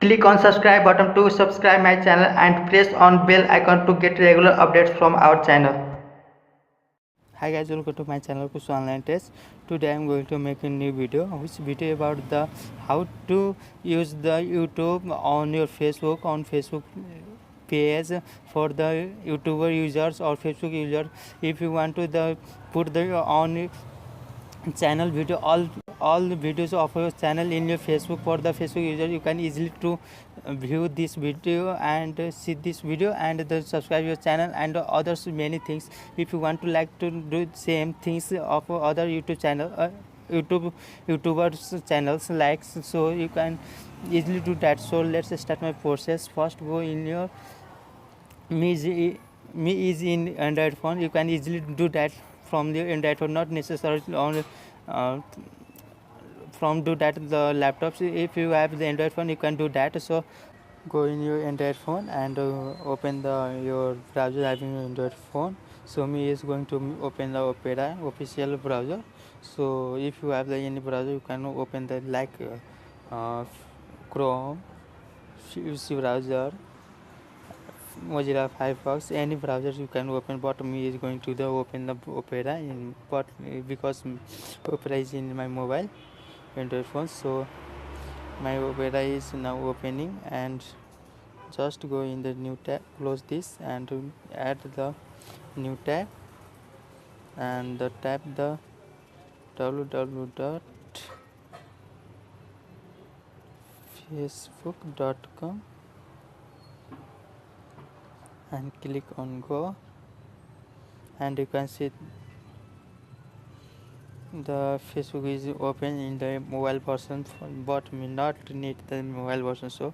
Click on subscribe button to subscribe my channel and press on bell icon to get regular updates from our channel. Hi guys, welcome to my channel Kush Online Test. Today I am going to make a new video, which video about the how to use the YouTube on your Facebook page for the YouTuber users or Facebook users. If you want to put the on channel video all the videos of your channel in your Facebook for the Facebook user, you can easily to view this video and see this video and subscribe your channel and others many things. If you want to like to do same things of other YouTube channel YouTubers channels likes, so you can easily do that. So let's start my process. First, go in your me is in Android phone. You can easily do that from the Android phone, not necessarily on from do that the laptops. If you have the Android phone, you can do that. So go in your Android phone and open your browser having your Android phone. So me is going to open the Opera official browser. So if you have the any browser, you can open the Chrome, UC browser, Mozilla Firefox, any browser you can open. But me is going to open the Opera because Opera is in my mobile Android phone. So my Opera is now opening, and just go in the new tab, close this and add the new tab and tap the www.facebook.com and click on go, and you can see the Facebook is open in the mobile version, but may not need the mobile version. So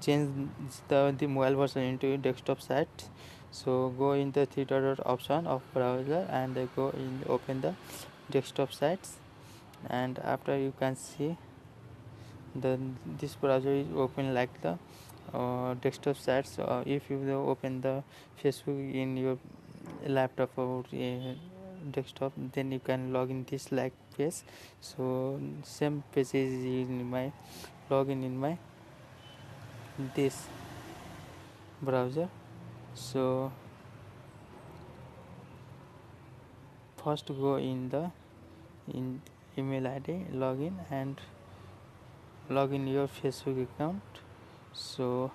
change the mobile version into desktop site. So go in the three dot option of browser and go in open the desktop sites, and after you can see this browser is open like the desktop sites. If you open the Facebook in your laptop or desktop, then you can log in this like page. So same page is in my login in my this browser. So first go in email ID, login and log in your Facebook account. So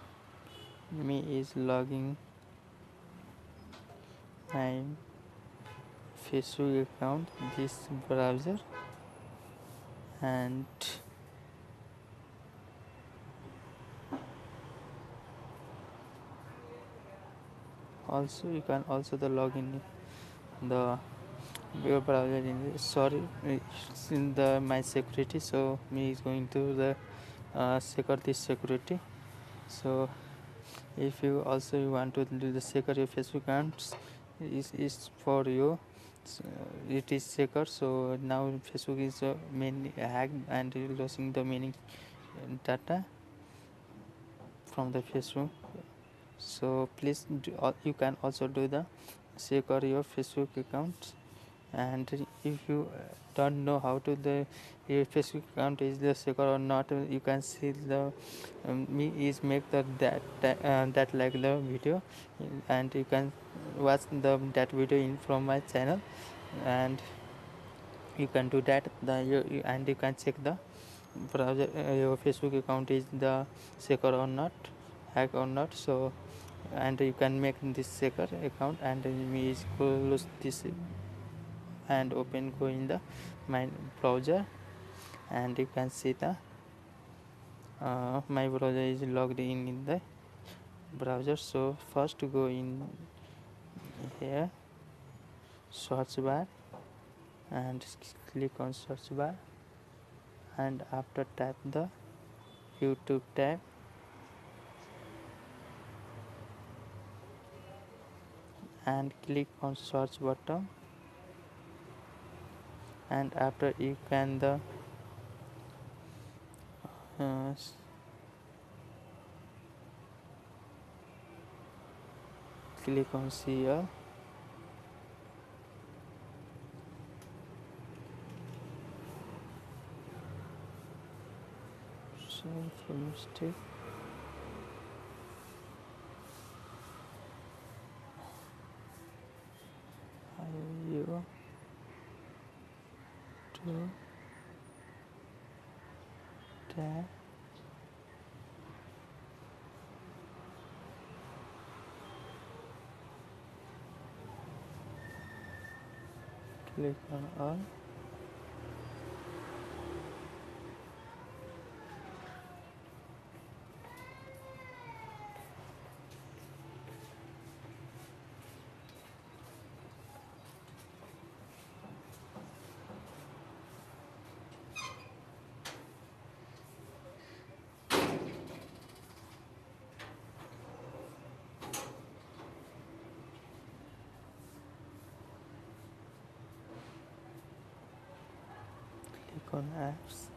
me is logging my Facebook account this browser, and also you can also the login the your browser in it's in the my security. So me is going to the secure this security. So if you also you want to do the secure your Facebook accounts, is for you. So it is secure. So now Facebook is mainly hacked and losing the many data from the Facebook. So please you can also do the secure your Facebook account. And if you don't know how to your Facebook account is the secure or not, you can see the me is make that like the video, and you can watch that video in from my channel, and you can do that and you can check the browser your Facebook account is the secure or not, hack or not. So and you can make this secure account, and me is close this and open go in the my browser, and you can see the my browser is logged in the browser. So first go in here search bar and click on search bar, and after tap the YouTube tab and click on search button, and after you can click on see all. Sorry for mistake. YouTube tab, click on all. Click on apps.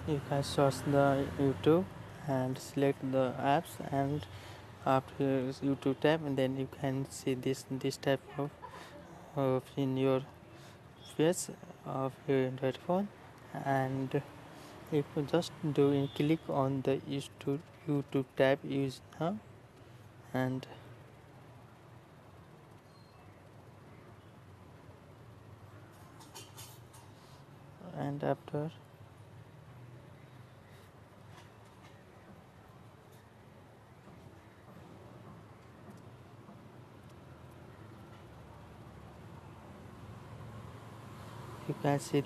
You can search the YouTube and select the apps, and after YouTube tab, and then you can see this type of in your face of your Android phone. And if you just click on the YouTube tab use now, and after you can see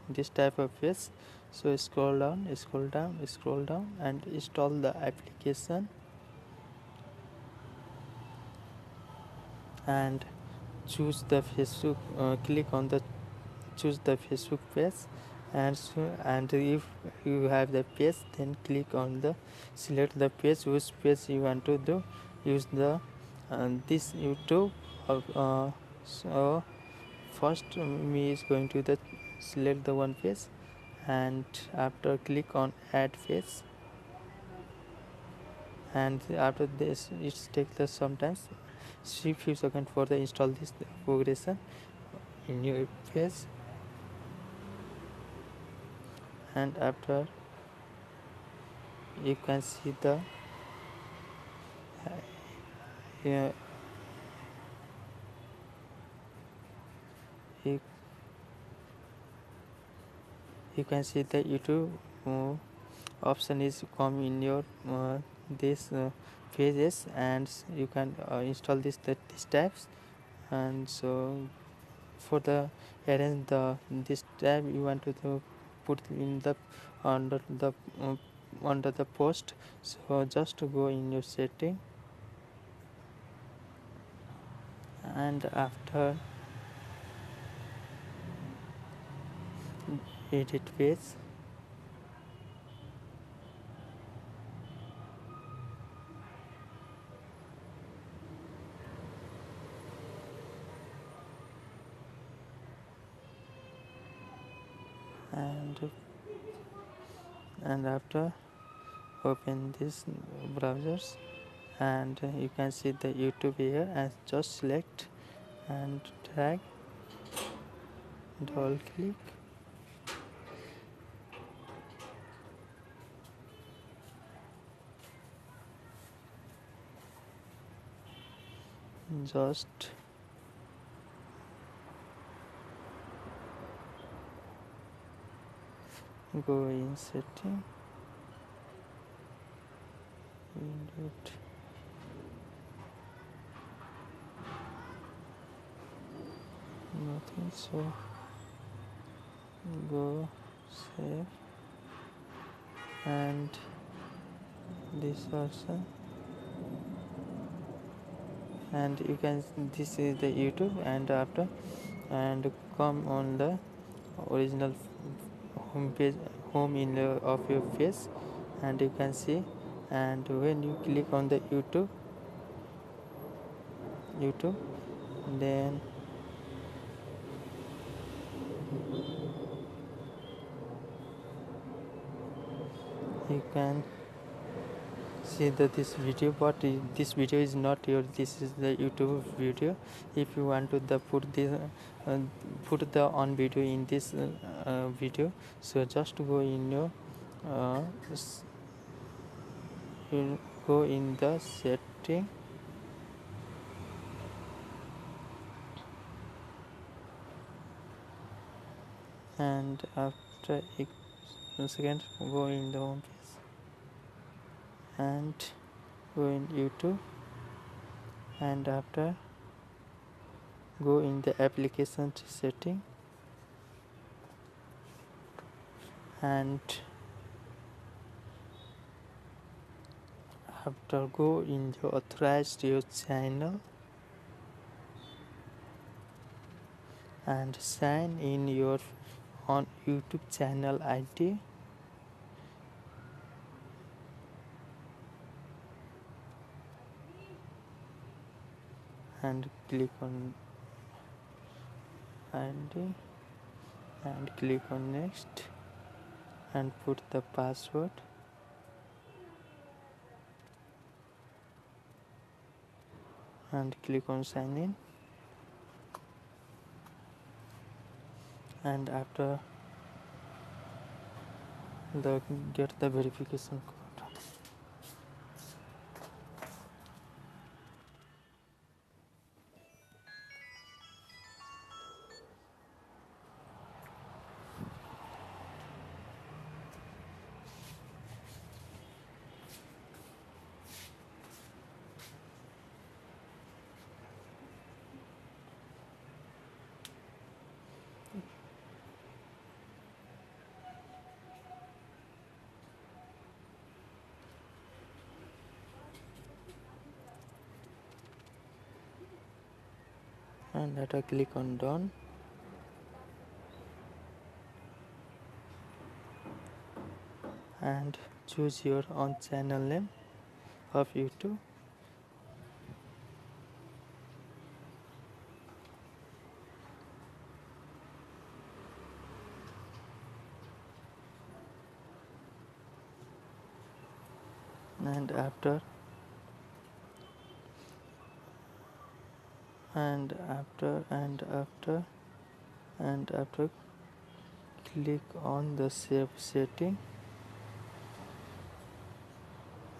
this type of face. So scroll down, and install the application, and choose the Facebook. Click on the choose the Facebook page, and if you have the page, then click on the select the page which page you want to do. Use the this YouTube. So first me is going to the select the one page, and after click on add page, and after this it takes the sometimes few seconds for the install this progression in your page. And after you can see the uh, you, you can see the YouTube option is come in your this pages, and you can install these tabs. And so for the arrange this tab you want to put in the under the under the post. So just to go in your setting, and after edit page, and after open this browsers, and you can see the YouTube here, and just select and drag, double click, just go in setting, edit, nothing, so go save, and this also, and you can, this is the YouTube, and after, and come on the original home page, home in of your face, and you can see, and when you click on the YouTube, then you can see that this video, but this video is not your, this is the YouTube video. If you want to put this put the on video in this video, so just go in your go in the setting, and after a second go in the home page, and go in YouTube, and after go in the application setting, and after go in the authorized your channel, and sign in your on YouTube channel ID, and click on ID, and click on next, and put the password, and click on sign in, and after get the verification code. And after click on done, and choose your own channel name of YouTube, and after click on the save setting,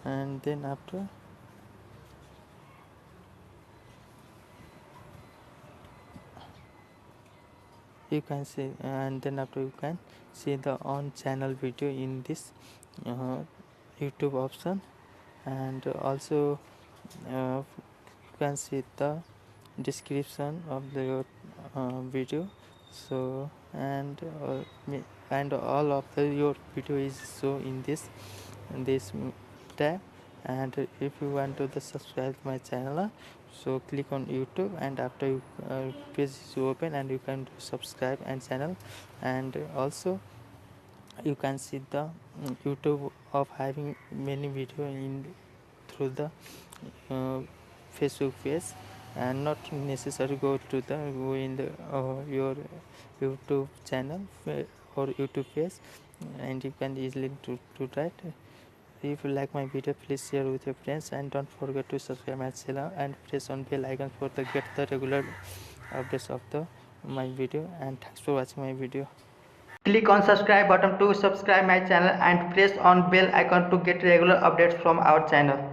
and then after you can see, and then after you can see the on channel video in this YouTube option, and also you can see the description of the video, so and all of your video is so in this tab. And if you want to subscribe my channel, so click on YouTube, and after you page is open, and you can subscribe and channel, and also you can see the YouTube of having many video in through the Facebook page, and not necessary go in the your YouTube channel or YouTube page, and you can easily do that. If you like my video, please share with your friends, and don't forget to subscribe my channel and press on bell icon for the get the regular updates of my video. And thanks for watching my video. Click on subscribe button to subscribe my channel and press on bell icon to get regular updates from our channel.